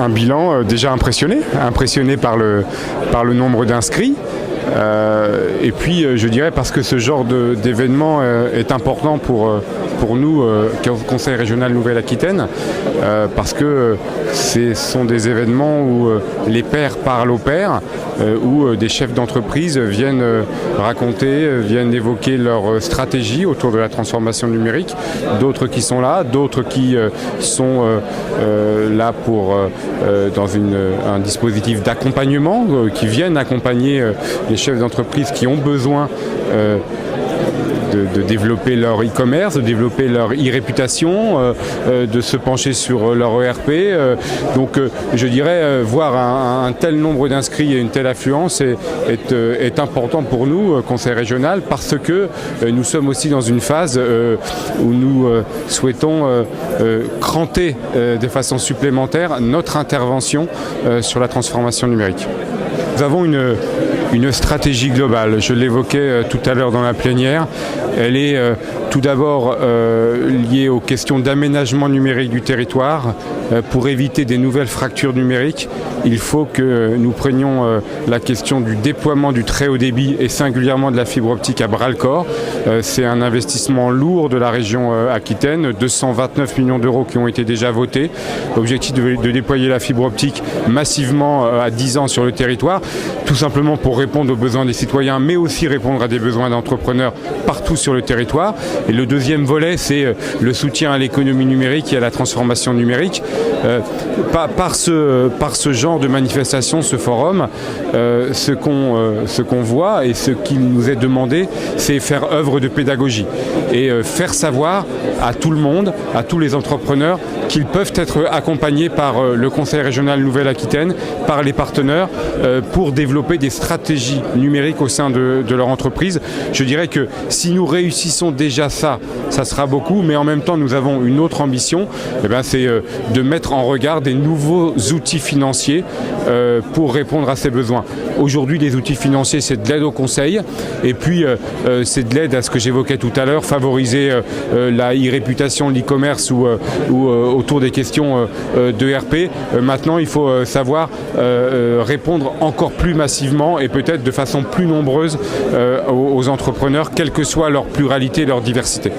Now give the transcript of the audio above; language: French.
un bilan déjà impressionné par le nombre d'inscrits. Et puis je dirais parce que ce genre d'événement est important pour nous, Conseil régional Nouvelle-Aquitaine, parce que ce sont des événements où les pairs parlent aux pairs, où des chefs d'entreprise viennent raconter, viennent évoquer leur stratégie autour de la transformation numérique, d'autres qui sont là, d'autres qui sont là dans un dispositif d'accompagnement, qui viennent accompagner les chefs d'entreprise qui ont besoin de développer leur e-commerce, de développer leur e-réputation, de se pencher sur leur ERP. Donc je dirais voir un tel nombre d'inscrits et une telle affluence est important pour nous, Conseil régional, parce que nous sommes aussi dans une phase où nous souhaitons cranter de façon supplémentaire notre intervention sur la transformation numérique. Nous avons une stratégie globale. Je l'évoquais tout à l'heure dans la plénière. Elle est tout d'abord liée aux questions d'aménagement numérique du territoire. Pour éviter des nouvelles fractures numériques, il faut que nous prenions la question du déploiement du très haut débit et singulièrement de la fibre optique à bras-le-corps. C'est un investissement lourd de la région Aquitaine, 229 millions d'euros qui ont été déjà votés. Objectif de déployer la fibre optique massivement à 10 ans sur le territoire, tout simplement pour répondre aux besoins des citoyens, mais aussi répondre à des besoins d'entrepreneurs partout sur le territoire. Et le deuxième volet, c'est le soutien à l'économie numérique et à la transformation numérique. Par ce genre de manifestation, ce forum, ce qu'on voit et ce qui nous est demandé, c'est faire œuvre de pédagogie et faire savoir à tout le monde, à tous les entrepreneurs, qu'ils peuvent être accompagnés par le Conseil régional Nouvelle-Aquitaine, par les partenaires, pour développer des stratégies numériques au sein de leur entreprise. Je dirais que si nous réussissons déjà ça sera beaucoup, mais en même temps nous avons une autre ambition, c'est de mettre en regard des nouveaux outils financiers pour répondre à ces besoins. Aujourd'hui, les outils financiers, c'est de l'aide au conseil, et puis c'est de l'aide à ce que j'évoquais tout à l'heure, favoriser la e-réputation, l'e-commerce ou autour des questions d'ERP. Maintenant, il faut savoir répondre encore plus massivement et peut-être de façon plus nombreuse aux entrepreneurs, quelle que soit leur pluralité et leur diversité.